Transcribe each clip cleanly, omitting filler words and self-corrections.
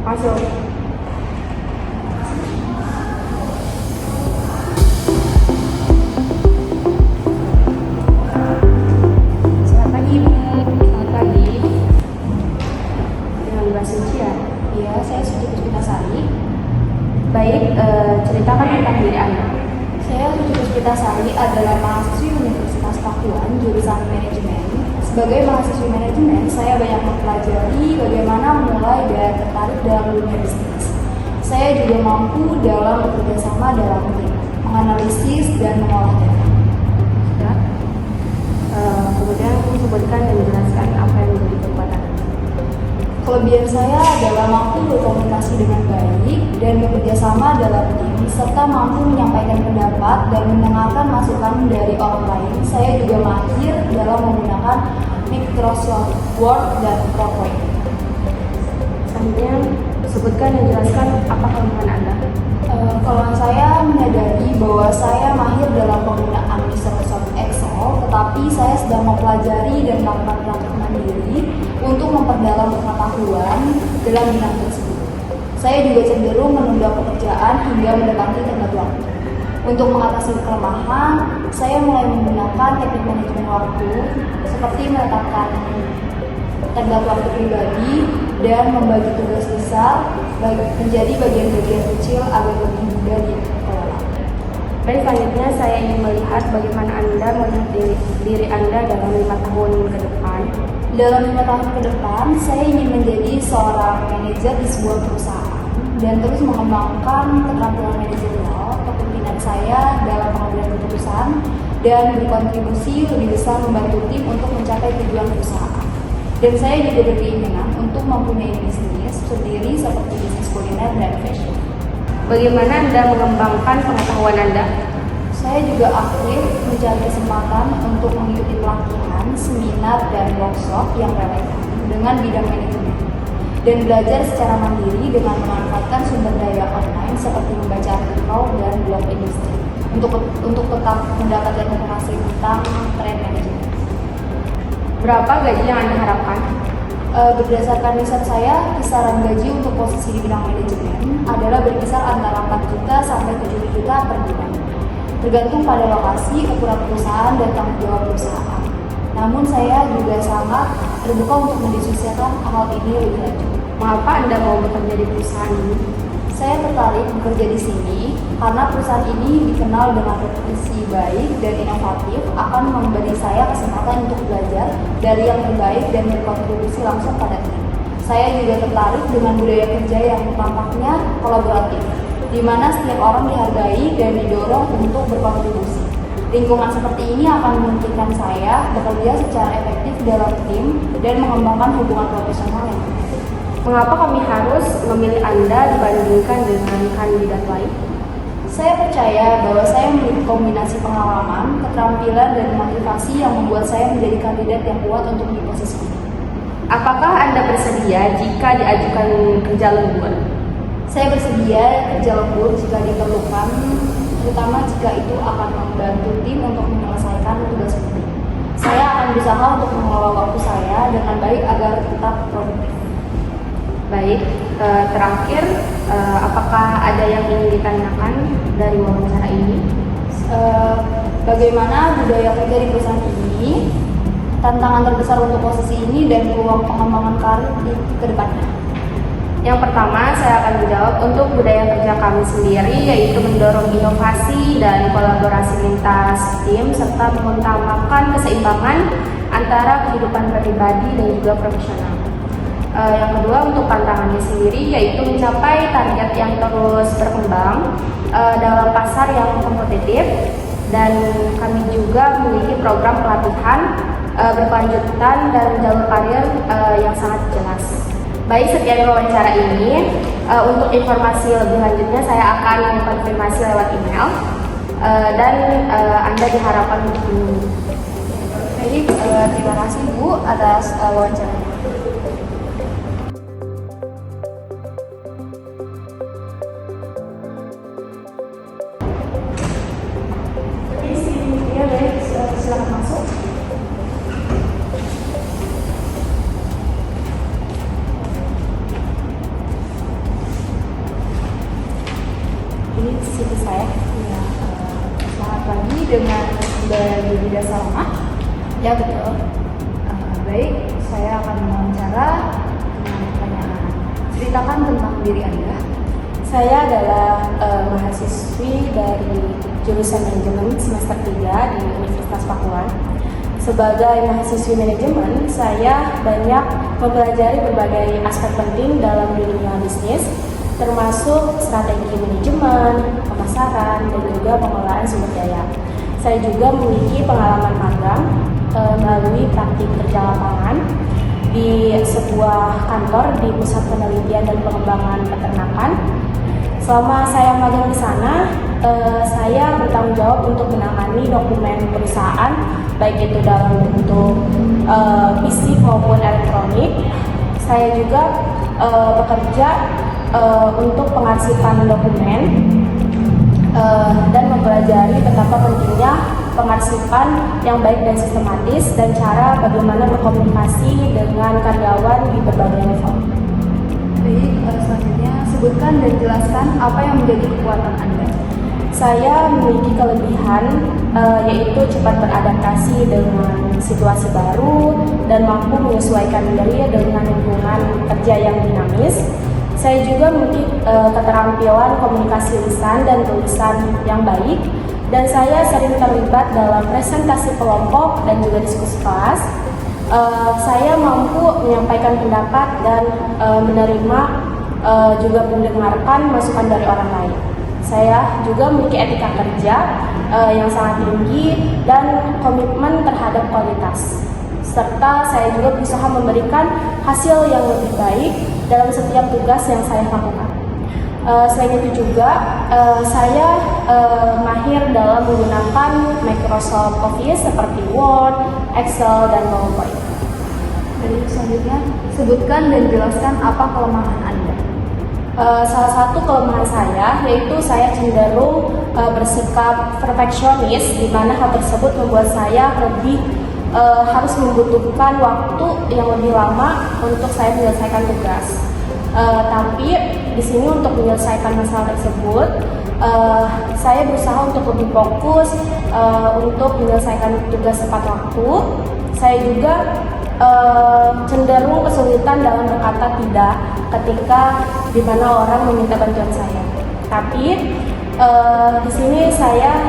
Masuk. Selamat pagi, Ibu. Selamat pagi. Dengan Mbak Suci ya? Iya, saya Suci Puspitasari. Baik, ceritakan tentang diri Anda. Saya Suci Puspitasari adalah mahasiswi Universitas Pakuan, jurusan manajemen. Sebagai mahasiswi manajemen, saya banyak mempelajari bagaimana mulai dan tertarik dalam dunia bisnis. Saya juga mampu dalam bekerja sama dalam tim, menganalisis dan mengolah data. Ya. Kemudian sebutkan dan jelaskan apa yang menjadi kekuatan Anda. Kelebihan saya adalah mampu berkomunikasi dengan baik dan bekerja sama dalam tim, serta mampu menyampaikan pendapat dan mendengarkan masukan dari orang lain. Saya juga mahir dalam menggunakan Microsoft Word dan PowerPoint. Selanjutnya, sebutkan dan jelaskan apa kelemahan Anda. Kalau saya menyadari bahwa saya mahir dalam penggunaan Microsoft Excel, tetapi saya sedang mempelajari dan melakukan praktik mandiri untuk memperdalam pengetahuan dalam bidang tersebut. Saya juga cenderung menunda pekerjaan hingga mendekati tenggat waktu. Untuk mengatasi kelemahan, saya mulai menggunakan teknik manajemen waktu seperti menetapkan tenggat waktu pribadi dan membagi tugas besar menjadi bagian-bagian kecil agar lebih mudah dikelola. Baik, selanjutnya saya ingin melihat bagaimana Anda melihat diri Anda dalam 5 tahun ke depan. Dalam 5 tahun ke depan, saya ingin menjadi seorang manajer di sebuah perusahaan dan terus mengembangkan keterampilan manajerial kepemimpinan saya dalam pengambilan keputusan dan berkontribusi lebih besar membantu tim untuk mencapai tujuan perusahaan. Dan saya juga berkeinginan untuk mempunyai bisnis sendiri seperti bisnis kuliner dan fashion. Bagaimana Anda mengembangkan pengetahuan Anda? Saya juga aktif mencari kesempatan untuk mengikuti pelatihan, seminar, dan workshop yang relevan dengan bidang manajemen dan belajar secara mandiri dengan memanfaatkan sumber daya online seperti membaca artikel dan blog industri untuk tetap mendapatkan informasi tentang tren manajemen. Berapa gaji yang Anda harapkan? Berdasarkan riset saya, kisaran gaji untuk posisi di bidang manajemen adalah berkisar antara 4 juta sampai 7 juta per bulan. Tergantung pada lokasi, ukuran perusahaan, dan tanggung jawab perusahaan. Namun saya juga sangat terbuka untuk mendiskusikan hal ini lebih lanjut. Mengapa Anda mau bekerja di perusahaan ini? Saya tertarik bekerja di sini karena perusahaan ini dikenal dengan reputasi baik dan inovatif, akan memberi saya kesempatan untuk belajar dari yang terbaik dan berkontribusi langsung pada tim. Saya juga tertarik dengan budaya kerja yang tampaknya kolaboratif, di mana setiap orang dihargai dan didorong untuk berkontribusi. Lingkungan seperti ini akan memungkinkan saya bekerja secara efektif dalam tim dan mengembangkan hubungan profesional yang baik. Mengapa kami harus memilih Anda dibandingkan dengan kandidat lain? Saya percaya bahwa saya memiliki kombinasi pengalaman, keterampilan, dan motivasi yang membuat saya menjadi kandidat yang kuat untuk di posisi ini. Apakah Anda bersedia jika diajukan kerja lembur? Saya bersedia kerja lembur jika diperlukan, terutama jika itu akan membantu tim untuk menyelesaikan tugas penting. Saya akan berusaha untuk mengelola waktu saya dengan baik agar tetap produktif. Baik, terakhir, apakah ada yang ingin ditanyakan dari wawancara ini? Bagaimana budaya kerja di perusahaan ini, tantangan terbesar untuk posisi ini, dan peluang pengembangan karir di kedepannya? Yang pertama, saya akan menjawab untuk budaya kerja kami sendiri, yaitu mendorong inovasi dan kolaborasi lintas tim, serta mengutamakan keseimbangan antara kehidupan pribadi dan juga profesional. Yang kedua, untuk tantangannya sendiri, yaitu mencapai target yang terus berkembang dalam pasar yang kompetitif, dan kami juga memiliki program pelatihan berkelanjutan dan jalur karir yang sangat jelas. Baik, sekian wawancara ini. Untuk informasi lebih lanjutnya saya akan mengkonfirmasi lewat email dan Anda diharapkan untuk menunggu. Baik, terima kasih Bu atas wawancaranya. Ya baik, silakan masuk. CV saya. Ya, selamat pagi dengan Mbak Yudhida Salma. Ya betul. Baik, saya akan mewawancara dengan pertanyaan. Ceritakan tentang diri Anda. Saya adalah mahasiswi dari jurusan manajemen semester 3 di Universitas Pakuan. Sebagai mahasiswi manajemen, saya banyak mempelajari berbagai aspek penting dalam dunia bisnis, termasuk strategi manajemen, pemasaran, dan juga pengelolaan sumber daya. Saya juga memiliki pengalaman magang melalui praktik kerja lapangan di sebuah kantor di Pusat Penelitian dan Pengembangan Peternakan. Selama saya magang di sana, saya bertanggung jawab untuk menangani dokumen perusahaan, baik itu dalam bentuk fisik maupun elektronik. Saya juga bekerja untuk pengarsipan dokumen dan mempelajari betapa pentingnya pengarsipan yang baik dan sistematis dan cara bagaimana berkomunikasi dengan karyawan di berbagai level. Baik, selanjutnya sebutkan dan jelaskan apa yang menjadi kekuatan Anda. Saya memiliki kelebihan yaitu cepat beradaptasi dengan situasi baru dan mampu menyesuaikan diri dengan lingkungan kerja yang dinamis. Saya juga memiliki keterampilan komunikasi lisan dan tulisan yang baik, dan saya sering terlibat dalam presentasi kelompok dan juga diskusi kelas. Saya mampu menyampaikan pendapat dan menerima juga mendengarkan masukan dari orang lain. Saya juga memiliki etika kerja yang sangat tinggi dan komitmen terhadap kualitas. Serta saya juga berusaha memberikan hasil yang lebih baik dalam setiap tugas yang saya lakukan. Selain itu juga saya mahir dalam menggunakan Microsoft Office seperti Word, Excel, dan PowerPoint. Baik, selanjutnya sebutkan dan jelaskan apa kelemahan Anda. Salah satu kelemahan saya yaitu saya cenderung bersikap perfeksionis, di mana hal tersebut membuat saya harus membutuhkan waktu yang lebih lama untuk saya menyelesaikan tugas. Tapi di sini untuk menyelesaikan masalah tersebut, saya berusaha untuk lebih fokus untuk menyelesaikan tugas tepat waktu. Saya juga cenderung kesulitan dalam berkata tidak ketika di mana orang meminta bantuan saya. Tapi di sini saya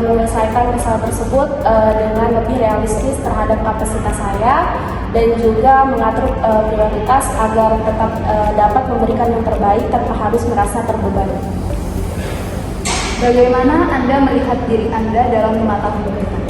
menyelesaikan masalah tersebut dengan lebih realistis terhadap kapasitas saya dan juga mengatur prioritas agar tetap dapat memberikan yang terbaik tanpa harus merasa terbebani. Bagaimana Anda melihat diri Anda dalam 5 tahun ke depan?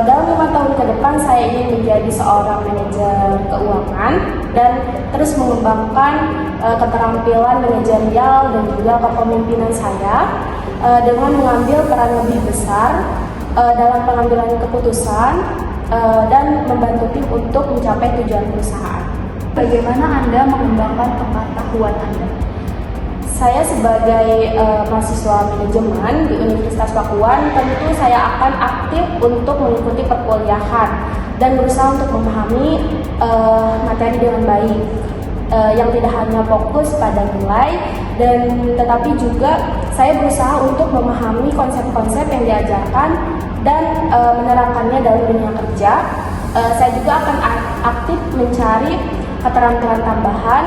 Dalam 5 tahun ke depan saya ingin menjadi seorang manajer keuangan dan terus mengembangkan keterampilan manajerial dan juga kepemimpinan saya dengan mengambil peran lebih besar dalam pengambilan keputusan dan membantu tim untuk mencapai tujuan perusahaan. Bagaimana Anda mengembangkan pengetahuan Anda? Saya sebagai mahasiswa manajemen di Universitas Pakuan, tentu saya akan aktif untuk mengikuti perkuliahan dan berusaha untuk memahami materi dengan baik, yang tidak hanya fokus pada nilai, dan tetapi juga saya berusaha untuk memahami konsep-konsep yang diajarkan dan menerapkannya dalam dunia kerja. Saya juga akan aktif mencari keterampilan tambahan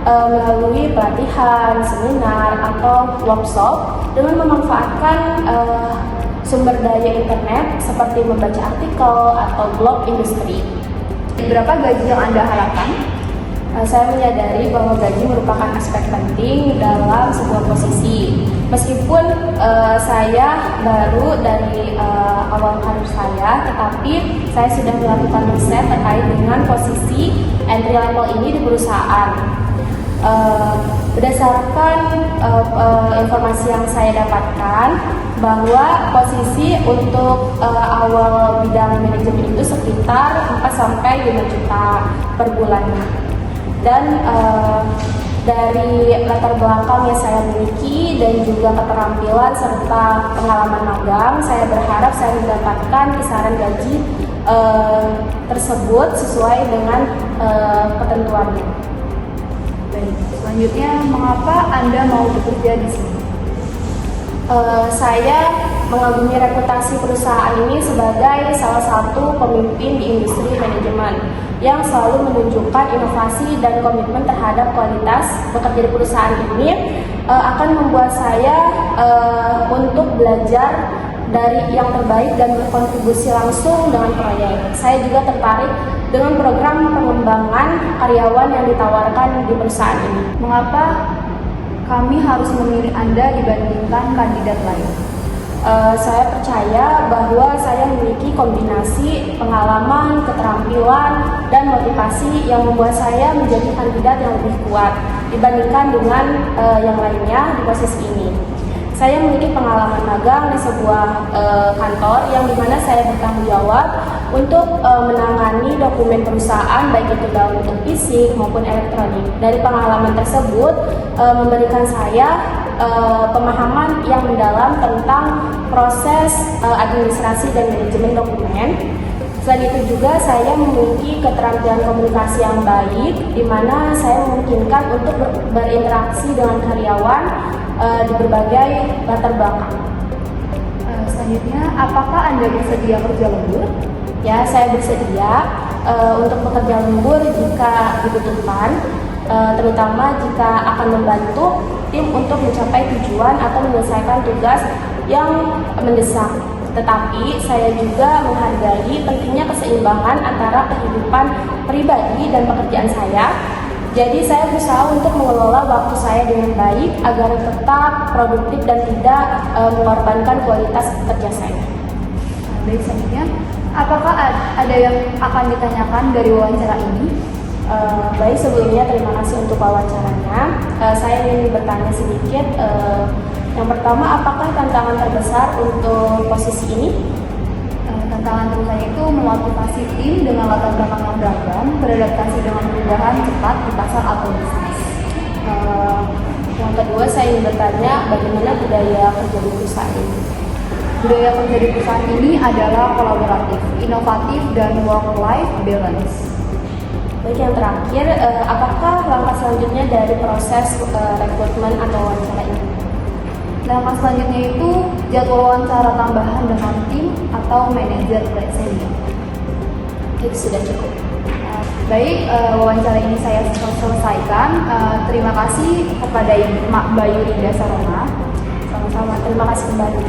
melalui pelatihan, seminar, atau workshop dengan memanfaatkan sumber daya internet seperti membaca artikel atau blog industri. Berapa gaji yang Anda harapkan? Saya menyadari bahwa gaji merupakan aspek penting dalam sebuah posisi. Meskipun saya baru dari awal karir saya, tetapi saya sudah melakukan riset terkait dengan posisi entry level ini di perusahaan. Berdasarkan informasi yang saya dapatkan, bahwa posisi untuk awal bidang manajemen itu sekitar 4-5 juta per bulannya. Dan dari latar belakang yang saya miliki dan juga keterampilan serta pengalaman magang, saya berharap saya mendapatkan kisaran gaji tersebut sesuai dengan ketentuannya. Baik, selanjutnya mengapa Anda mau bekerja di sini? Saya mengagumi reputasi perusahaan ini sebagai salah satu pemimpin di industri manajemen yang selalu menunjukkan inovasi dan komitmen terhadap kualitas bekerja di perusahaan ini akan membuat saya untuk belajar dari yang terbaik dan berkontribusi langsung dengan proyek. Saya juga tertarik dengan program pengembangan karyawan yang ditawarkan di perusahaan ini. Mengapa kami harus memilih Anda dibandingkan kandidat lain? Saya percaya bahwa saya memiliki kombinasi pengalaman, keterampilan, dan motivasi yang membuat saya menjadi kandidat yang lebih kuat dibandingkan dengan yang lainnya di posisi ini. Saya memiliki pengalaman magang di sebuah kantor yang dimana saya bertanggung jawab untuk menangani dokumen perusahaan baik itu dalam bentuk fisik maupun elektronik. Dari pengalaman tersebut memberikan saya pemahaman yang mendalam tentang proses administrasi dan manajemen dokumen. Selain itu juga saya memiliki keterampilan komunikasi yang baik, di mana saya memungkinkan untuk berinteraksi dengan karyawan di berbagai latar belakang. Selanjutnya, apakah Anda bersedia kerja lembur? Ya, saya bersedia untuk bekerja lembur jika dibutuhkan, terutama jika akan membantu tim untuk mencapai tujuan atau menyelesaikan tugas yang mendesak. Tetapi saya juga menghargai pentingnya keseimbangan antara kehidupan pribadi dan pekerjaan saya. Jadi saya berusaha untuk mengelola waktu saya dengan baik agar tetap produktif dan tidak mengorbankan kualitas kerja saya. Baik, selanjutnya, apakah ada yang akan ditanyakan dari wawancara ini? Baik, sebelumnya terima kasih untuk wawancaranya. Saya ingin bertanya sedikit. Yang pertama, apakah tantangan terbesar untuk posisi ini? Tantangan terbesar itu memotivasi tim dengan latar belakang yang beragam, beradaptasi dengan perubahan cepat di pasar atau bisnis. Yang kedua, saya ingin bertanya bagaimana budaya kerja di perusahaan ini? Budaya kerja di perusahaan ini adalah kolaboratif, inovatif, dan work-life balance. Baik, yang terakhir, apakah langkah selanjutnya dari proses rekrutmen atau wawancara ini? Langkah selanjutnya itu jadwal wawancara tambahan dengan tim atau manajer senior. Itu sudah cukup. Baik, wawancara ini saya selesaikan. Terima kasih kepada Mbak Yurinda Sarona. Sama-sama, terima kasih kembali.